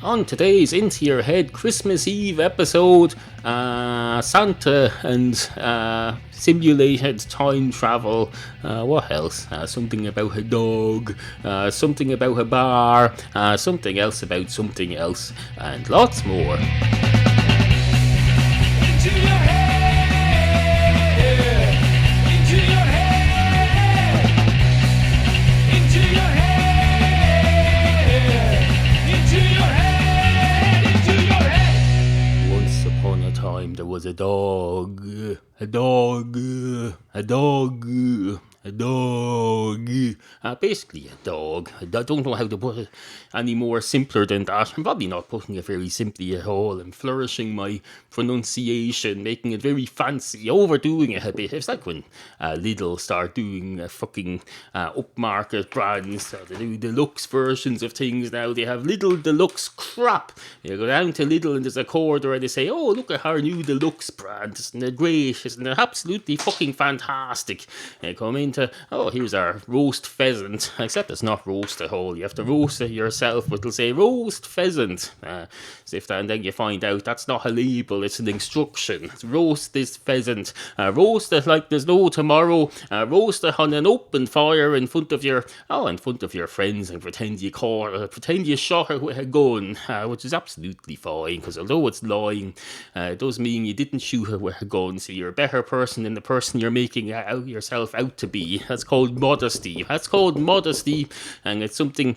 On today's Into Your Head Christmas Eve episode, Santa and simulated time travel. What else? Something about a dog, something about a bar, something else about something else, and lots more. Into your head, into your head, into your head, into your head, into your head. Once upon a time there was a dog, a dog, a dog, a dog. Basically a dog. I don't know how to put it any more simpler than that. I'm probably not putting it very simply at all. I'm flourishing my pronunciation, making it very fancy, overdoing it a bit. It's like when Lidl start doing fucking upmarket brands. They do deluxe versions of things now. They have Lidl Deluxe crap. You go down to Lidl and there's a corner and they say, oh, look at our new Deluxe brand. Isn't it great? Isn't it absolutely fucking fantastic? You come into, oh, here's our roast pheasant. Except it's not roast at all. You have to roast it yourself, but it'll say roast pheasant. As if that, and then you find out that's not a label, it's an instruction. It's roast this pheasant. Roast it like there's no tomorrow. Roast it on an open fire in front of your friends, and pretend you shot it with a gun, which is absolutely fine, because although it's lying, it does mean you didn't shoot it with a gun, so you're a better person than the person you're making yourself out to be. That's called modesty. And it's something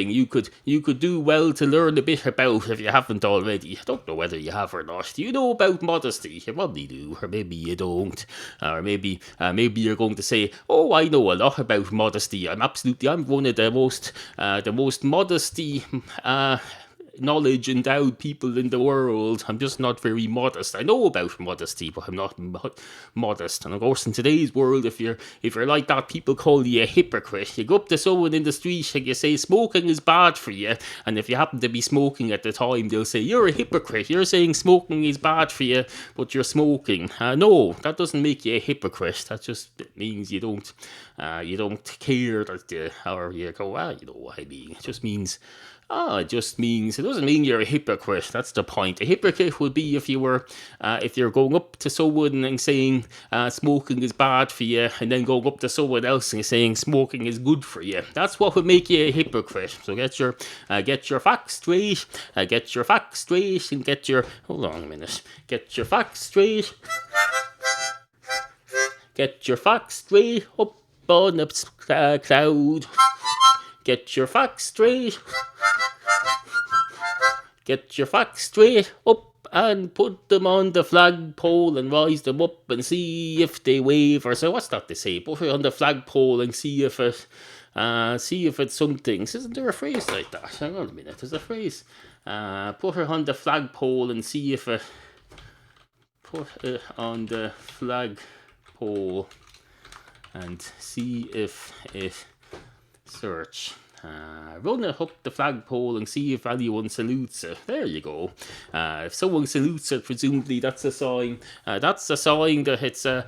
you could do well to learn a bit about if you haven't already. I don't know whether you have or not. Do you know about modesty? You probably do, or maybe you don't. Or maybe you're going to say, oh, I know a lot about modesty. I'm one of the most modesty knowledge endowed people in the world. I'm just not very modest. I know about modesty, but I'm not modest. And of course, in today's world, if you're like that, people call you a hypocrite. You go up to someone in the street and you say smoking is bad for you, and if you happen to be smoking at the time, they'll say you're a hypocrite. You're saying smoking is bad for you, but you're smoking. No, that doesn't make you a hypocrite. That just means you don't care that or you go, you know what I mean. It just means. It doesn't mean you're a hypocrite. That's the point. A hypocrite would be if you're going up to someone and saying smoking is bad for you, and then going up to someone else and saying smoking is good for you. That's what would make you a hypocrite. So get your facts straight. Get your facts straight, and hold on a minute. Get your facts straight. Get your facts straight up on the cloud. Get your facts straight. Get your facts straight up and put them on the flagpole and rise them up and see if they waver. So what's that to say? Put it on the flagpole and see if it's something. Isn't there a phrase like that? Hang on a minute. There's a phrase. Put it on the flagpole and see if it. Put it on the flagpole and see if it. Search. Run it up the flagpole and see if anyone salutes it. There you go. If someone salutes it, presumably that's a sign. That's a sign that it's a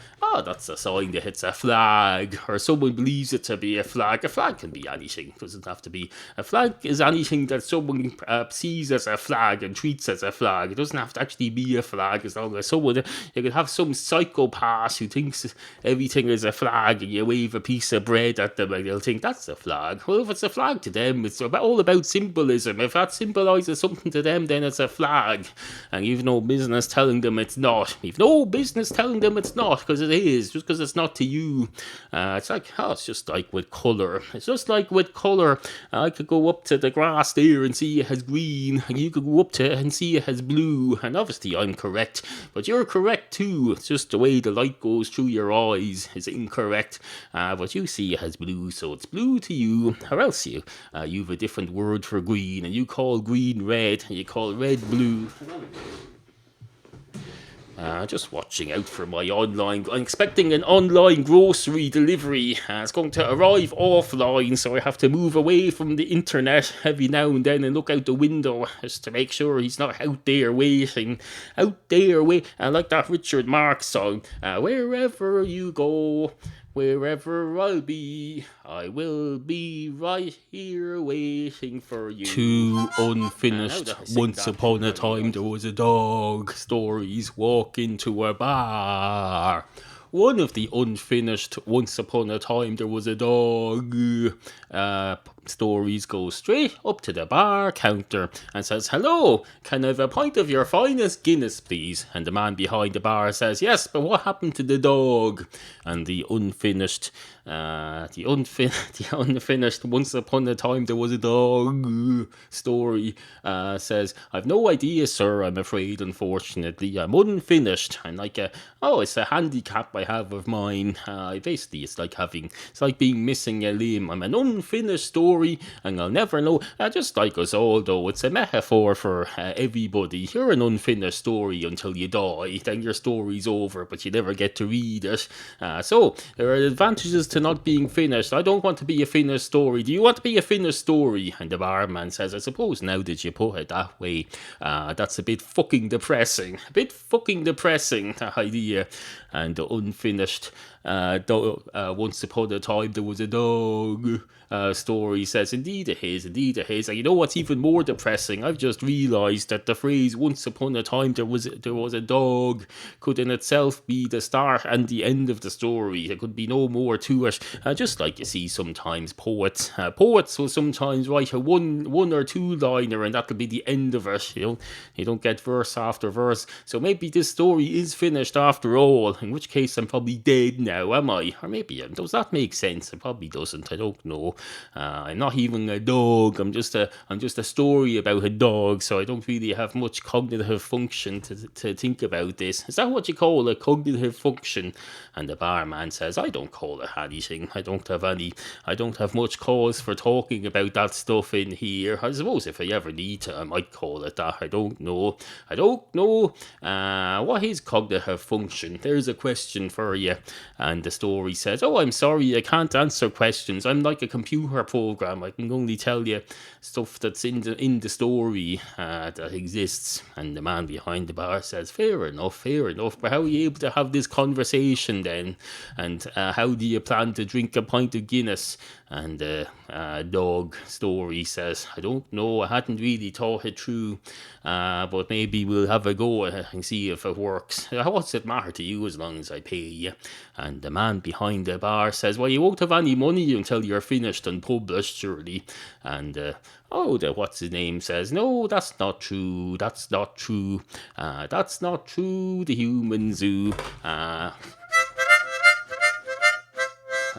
flag, or someone believes it to be a flag. A flag can be anything. It doesn't have to be. A flag is anything that someone sees as a flag and treats as a flag. It doesn't have to actually be a flag, as long as someone. You could have some psychopath who thinks everything is a flag, and you wave a piece of bread at them and they'll think that's a flag. Well, if it's a flag to them, it's all about symbolism. If that symbolises something to them, then it's a flag. And you've no business telling them it's not. You've no business telling them it's not, because it is, just because it's not to you. It's just like with colour. I could go up to the grass there and see it has green, and you could go up to it and see it has blue. And obviously I'm correct, but you're correct too. It's just the way the light goes through your eyes is incorrect. But you see it has blue, so it's blue to you, or else you've a different word for green, and you call green red, and you call red blue. Just watching out for my online. I'm expecting an online grocery delivery. It's going to arrive offline, so I have to move away from the internet every now and then and look out the window just to make sure he's not out there waiting. Like that Richard Marx song. Wherever you go, Wherever I'll be, I will be right here waiting for you. Two unfinished, Now that I sing once that, upon a very time right. there was a dog stories walk into a bar. One of the unfinished, once upon a time there was a dog stories go straight up to the bar counter and says, "Hello, can I have a pint of your finest Guinness, please?" And the man behind the bar says, "Yes, but what happened to the dog?" And the unfinished, the unfinished, once upon a time there was a dog story says, "I've no idea, sir. I'm afraid, unfortunately, I'm unfinished. I'm like it's a handicap I have of mine. Basically, it's like being missing a limb. I'm an unfinished story, and I'll never know. Just like us all, though, it's a metaphor for everybody. You're an unfinished story until you die. Then your story's over, but you never get to read it. So there are advantages to not being finished. I don't want to be a finished story. Do you want to be a finished story?" And the barman says, "I suppose now that you put it that way, that's a bit fucking depressing. That idea." And the unfinished, once upon a time there was a dog story says, indeed it is. And you know what's even more depressing? I've just realised that the phrase "once upon a time there was a dog" could in itself be the start and the end of the story. There could be no more to it. Just like you see sometimes poets will sometimes write a one or two liner, and that'll be the end of it. You don't get verse after verse. So maybe this story is finished after all, in which case I'm probably dead now, am I? Or maybe does that make sense? It probably doesn't. I don't know. I'm not even a dog. I'm just a story about a dog, so I don't really have much cognitive function to think about this. Is that what you call a cognitive function? And the barman says, "I don't call it anything. I don't have much cause for talking about that stuff in here. I suppose if I ever need to, I might call it that. I don't know. What is cognitive function? There's a question for you." And the story says, "Oh, I'm sorry, I can't answer questions. I'm like a computer program. I can only tell you stuff that's in the story that exists." And the man behind the bar says, fair enough. But how are you able to have this conversation then? And how do you plan to drink a pint of Guinness? And the dog story says, "I don't know. I hadn't really thought it through. But maybe we'll have a go at it and see if it works. What's it matter to you as long as I pay you?" And the man behind the bar says, "Well, you won't have any money until you're finished and published, surely." And the what's his name says, "No, that's not true. That's not true. The human zoo."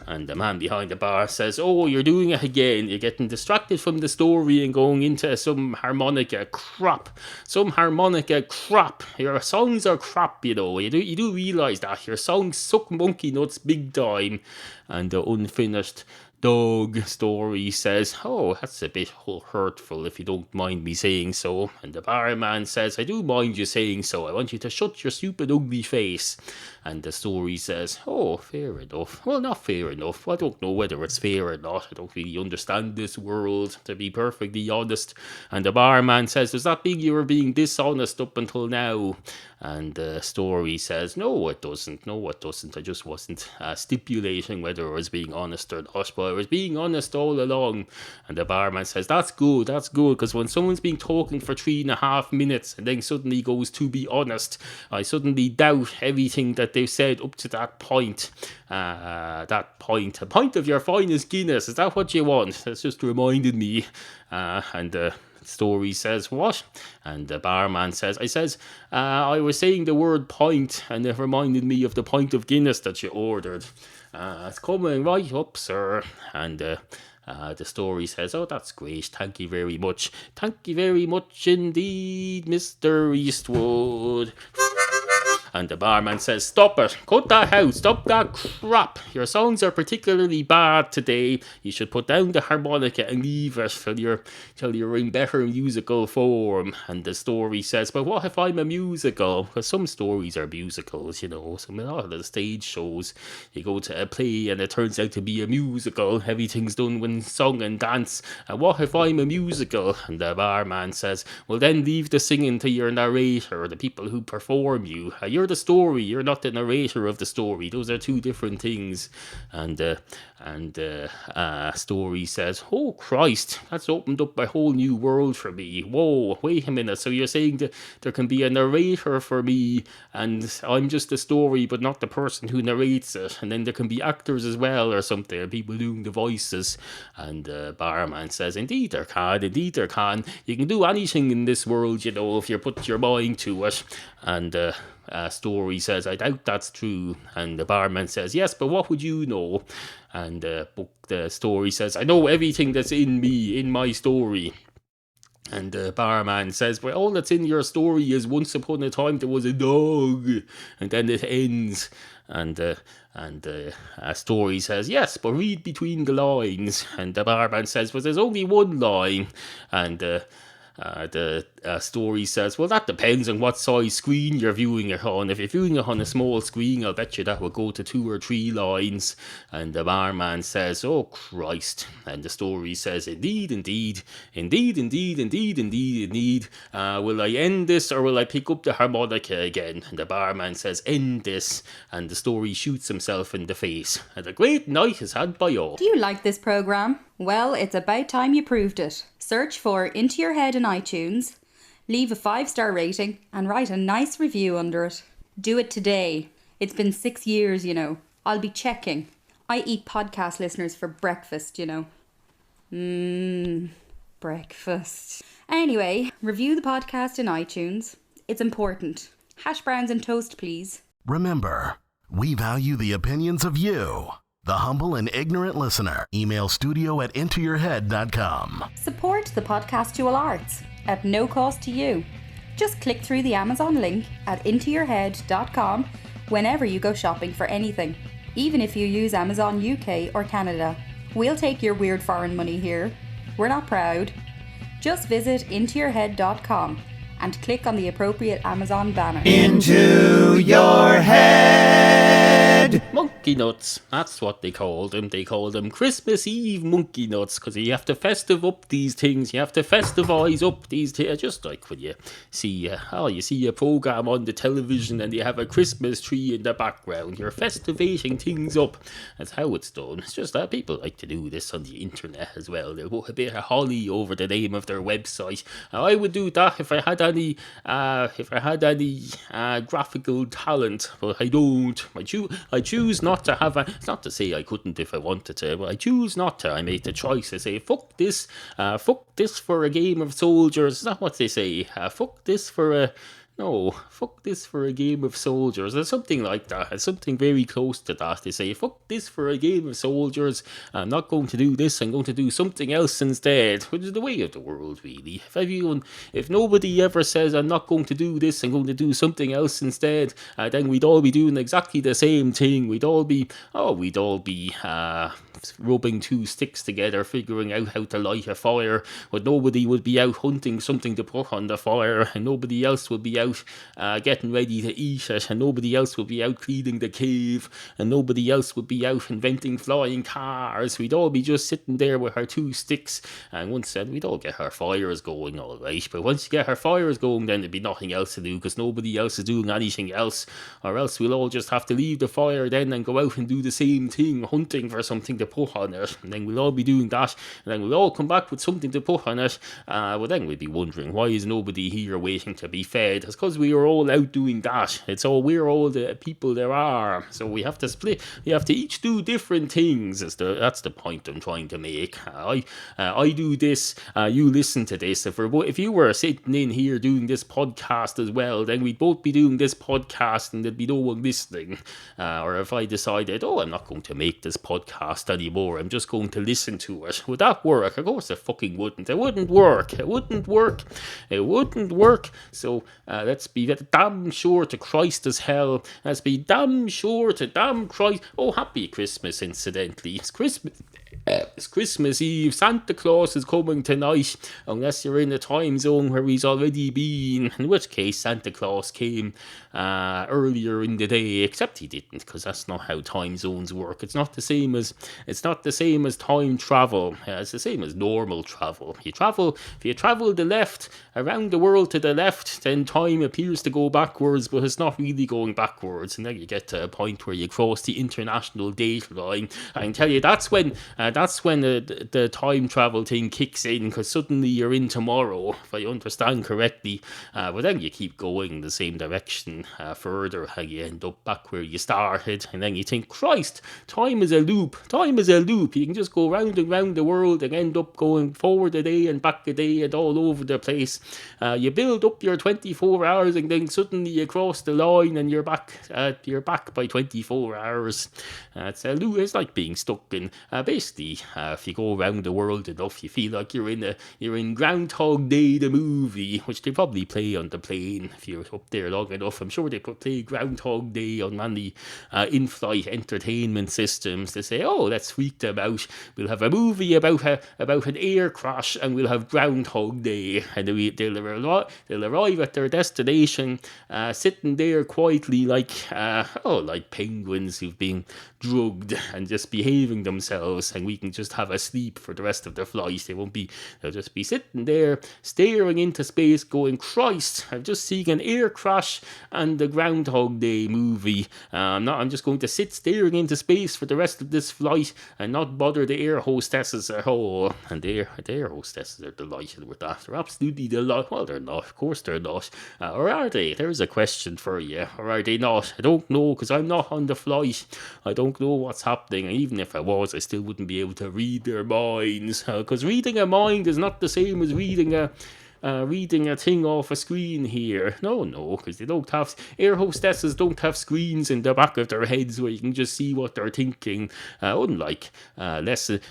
And the man behind the bar says, "Oh, you're doing it again. You're getting distracted from the story and going into some harmonica crap. Your songs are crap, you know. You do realise that. Your songs suck monkey nuts big time." And the unfinished dog story says, "Oh, that's a bit hurtful if you don't mind me saying so." And the barman says, "I do mind you saying so. I want you to shut your stupid ugly face." And the story says, "Oh, fair enough." Well, not fair enough. I don't know whether it's fair or not. I don't really understand this world, to be perfectly honest. And the barman says, "Does that mean you were being dishonest up until now?" And the story says, "No, it doesn't. I just wasn't stipulating whether I was being honest or not, but I was being honest all along." And the barman says, That's good, because when someone's been talking for 3.5 minutes and then suddenly goes to be honest, I suddenly doubt everything that they've said up to that point. A pint of your finest Guinness, is that what you want? That's just reminded me." And the story says, "What?" And the barman says, I was saying the word pint, and it reminded me of the pint of Guinness that you ordered. It's coming right up, sir." And the story says, "Oh, that's great. Thank you very much. Thank you very much indeed, Mr. Eastwood." And the barman says, "Stop it. Cut that out. Stop that crap. Your songs are particularly bad today. You should put down the harmonica and leave it till you're in better musical form." And the story says, "But what if I'm a musical?" Because some stories are musicals, you know. A lot of the stage shows, you go to a play and it turns out to be a musical. Everything's done with song and dance. And what if I'm a musical? And the barman says, "Well, then leave the singing to your narrator or the people who perform you. You're the story. You're not the narrator of the story. Those are two different things. And Story says, oh Christ, that's opened up a whole new world for me. Whoa, wait a minute. So you're saying that there can be a narrator for me, and I'm just the story, but not the person who narrates it. And then there can be actors as well, or something, people doing the voices. And Barman says, indeed there can, indeed there can. You can do anything in this world, you know, if you put your mind to it. And Story says, I doubt that's true. And the barman says, yes, but what would you know? And the Story says, I know everything that's in me, in my story. And the barman says, well, all that's in your story is once upon a time there was a dog. And then it ends. And Story says, yes, but read between the lines. And the barman says, well, there's only one line. And the Story says, well, that depends on what size screen you're viewing it on. If you're viewing it on a small screen, I'll bet you that will go to 2 or 3 lines. And the barman says, oh Christ. And the Story says, indeed, indeed, indeed, indeed, indeed, indeed, indeed. Will I end this, or will I pick up the harmonica again? And the barman says, end this. And the Story shoots himself in the face. And a great night is had by all. Do you like this programme? Well, it's about time you proved it. Search for Into Your Head in iTunes, leave a 5-star rating, and write a nice review under it. Do it today. It's been 6 years, you know. I'll be checking. I eat podcast listeners for breakfast, you know. Breakfast. Anyway, review the podcast in iTunes. It's important. Hash browns and toast, please. Remember, we value the opinions of you, the humble and ignorant listener. Email studio@intoyourhead.com. Support the podcastual arts at no cost to you. Just click through the Amazon link at intoyourhead.com whenever you go shopping for anything, even if you use Amazon UK or Canada. We'll take your weird foreign money here. We're not proud. Just visit intoyourhead.com and click on the appropriate Amazon banner. Into your head. Monkey nuts, that's what they called them. They called them Christmas Eve monkey nuts, because you have to festive up these things. You have to festivise up these things. Just like when you see a programme on the television and you have a Christmas tree in the background. You're festivating things up. That's how it's done. It's just that people like to do this on the internet as well. They'll put a bit of holly over the name of their website. I would do that if I had any graphical talent, but I don't. I choose not to have it's not to say I couldn't if I wanted to, but I choose not to. I made the choice. I say, fuck this for a game of soldiers. Is that what they say? Fuck this for a game of soldiers, or something like that. It's something very close to that. They say, fuck this for a game of soldiers. I'm not going to do this. I'm going to do something else instead, which is the way of the world, really. If nobody ever says, I'm not going to do this, I'm going to do something else instead, then we'd all be doing exactly the same thing. We'd all be rubbing 2 sticks together, figuring out how to light a fire, but nobody would be out hunting something to put on the fire, and nobody else would be out getting ready to eat it, and nobody else would be out cleaning the cave, and nobody else would be out inventing flying cars. We'd all be just sitting there with our 2 sticks, and once then we'd all get our fires going, all right. But once you get our fires going, then there'd be nothing else to do, because nobody else is doing anything else, or else we'll all just have to leave the fire then and go out and do the same thing, hunting for something to put on it, and then we'll all be doing that, and then we'll all come back with something to put on it. Well, then we'd be wondering, why is nobody here waiting to be fed? It's because we are all out doing that. We're all the people there are, so we have to split. We have to each do different things. That's the point I'm trying to make. I do this, you listen to this. If you were sitting in here doing this podcast as well, then we'd both be doing this podcast and there'd be no one listening. Or if I decided, I'm not going to make this podcast anymore, I'm just going to listen to it, would that work? Of course it fucking wouldn't. It wouldn't work. So let's be damn sure to Christ as hell. Let's be damn sure to damn Christ. Oh, happy Christmas, incidentally. It's Christmas. It's Christmas Eve. Santa Claus is coming tonight, unless you're in a time zone where he's already been. In which case, Santa Claus came earlier in the day, except he didn't, because that's not how time zones work. It's not the same as time travel. It's the same as normal travel. If you travel the left around the world to the left, then time appears to go backwards, but it's not really going backwards. And then you get to a point where you cross the international date line. I can tell you that's when the time travel thing kicks in, because suddenly you're in tomorrow, if I understand correctly. But then you keep going in the same direction further, how you end up back where you started, and then you think, Christ, time is a loop. You can just go round and round the world and end up going forward a day and back a day and all over the place. You build up your 24 hours and then suddenly you cross the line and you're back by 24 hours. It's a loop. It's like being stuck in basically, if you go around the world enough, you feel like you're in Groundhog Day the movie, which they probably play on the plane if you're up there long enough. I'm sure they could play Groundhog Day on many in-flight entertainment systems. They say, oh, let's freak them out. We'll have a movie about an air crash, and we'll have Groundhog Day, and they'll arrive at their destination, sitting there quietly like penguins who've been drugged and just behaving themselves, and we can just have a sleep for the rest of the flight. They'll just be sitting there staring into space going, Christ, I've just seen an air crash and the Groundhog Day movie. I'm just going to sit staring into space for the rest of this flight and not bother the air hostesses at all. And the air hostesses are delighted with that. They're absolutely delighted. Well, they're not. Of course they're not. Or are they? There's a question for you. Or are they not? I don't know, because I'm not on the flight. I don't know what's happening. And even if I was, I still wouldn't be able to read their minds. Because reading a mind is not the same as reading a thing off a screen here. No, because they don't have, air hostesses don't have screens in the back of their heads where you can just see what they're thinking. Unlike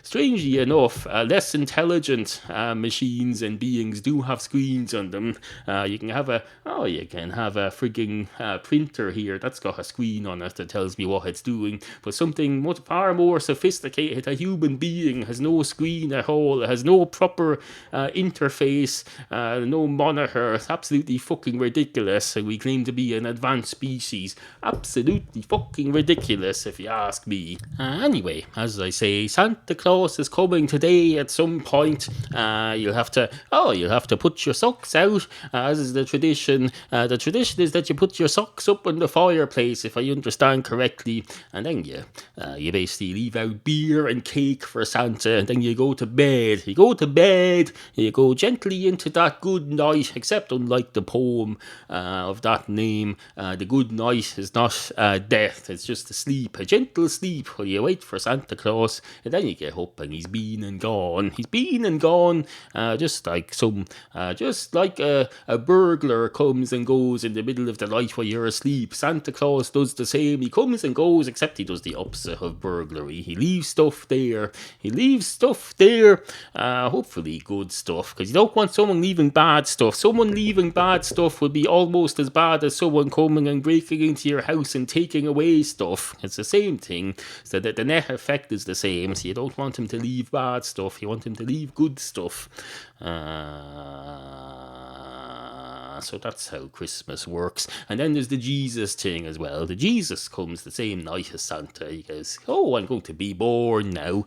strangely enough, less intelligent machines and beings do have screens on them. You can have a frigging printer here that's got a screen on it that tells me what it's doing. But something much far more sophisticated, a human being, has no screen at all, has no proper interface. No monitor. It's absolutely fucking ridiculous. And we claim to be an advanced species. Absolutely fucking ridiculous, if you ask me. Anyway, as I say, Santa Claus is coming today at some point. You'll have to put your socks out, as is the tradition. The tradition is that you put your socks up on the fireplace, if I understand correctly, and then you basically leave out beer and cake for Santa, and then you go to bed. You go gently into that good night, except unlike the poem of that name, the good night is not death, it's just a gentle sleep, while you wait for Santa Claus, and then you get up and he's been and gone, just like a burglar comes and goes in the middle of the night while you're asleep. Santa Claus does the same. He comes and goes, except he does the opposite of burglary. He leaves stuff there, hopefully good stuff, because you don't want someone leaving bad stuff. Someone leaving bad stuff would be almost as bad as someone coming and breaking into your house and taking away stuff. It's the same thing, so that the net effect is the same. So you don't want him to leave bad stuff, you want him to leave good stuff. So that's how Christmas works. And then there's the Jesus thing as well. The Jesus comes the same night as Santa. He goes, oh, I'm going to be born now.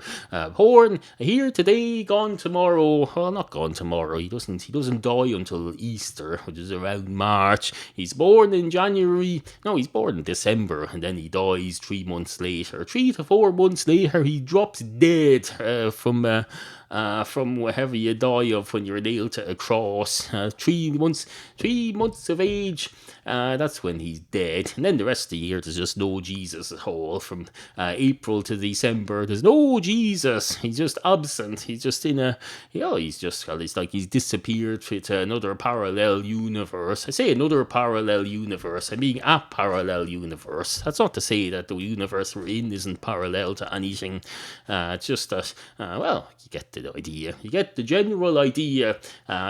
Born here today, gone tomorrow. Well, not gone tomorrow. He doesn't die until Easter, which is around March. He's born in January. No, he's born in December, and then he dies 3 months later. 3 to 4 months later, he drops dead from wherever you die of when you're nailed to a cross. 3 months of age, that's when he's dead. And then the rest of the year, there's just no Jesus at all. From April to December, there's no Jesus. He's just absent. He's just it's like he's disappeared to another parallel universe. I say another parallel universe, I mean a parallel universe. That's not to say that the universe we're in isn't parallel to anything. It's just that, you get the idea. You get the general idea.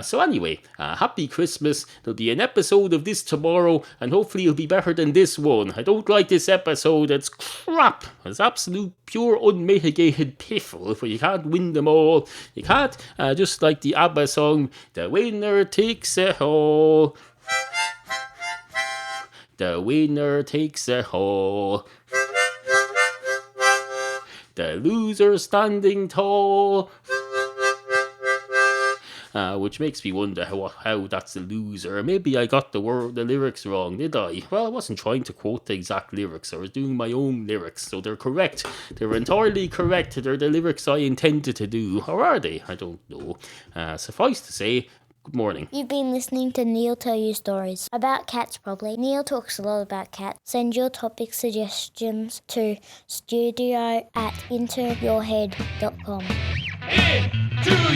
So anyway, happy Christmas. There'll be an episode of this tomorrow, and hopefully it'll be better than this one. I don't like this episode. It's crap. It's absolute pure unmitigated piffle. But you can't win them all. You can't. Just like the ABBA song, the winner takes it all. The winner takes it all. The loser standing tall. Which makes me wonder how that's the loser. Maybe I got the lyrics wrong, did I? Well, I wasn't trying to quote the exact lyrics. I was doing my own lyrics, so they're correct. They're entirely correct. They're the lyrics I intended to do. Or are they? I don't know. Suffice to say, good morning. You've been listening to Neal tell you stories. About cats, probably. Neal talks a lot about cats. Send your topic suggestions to studio@intoyourhead.com. Into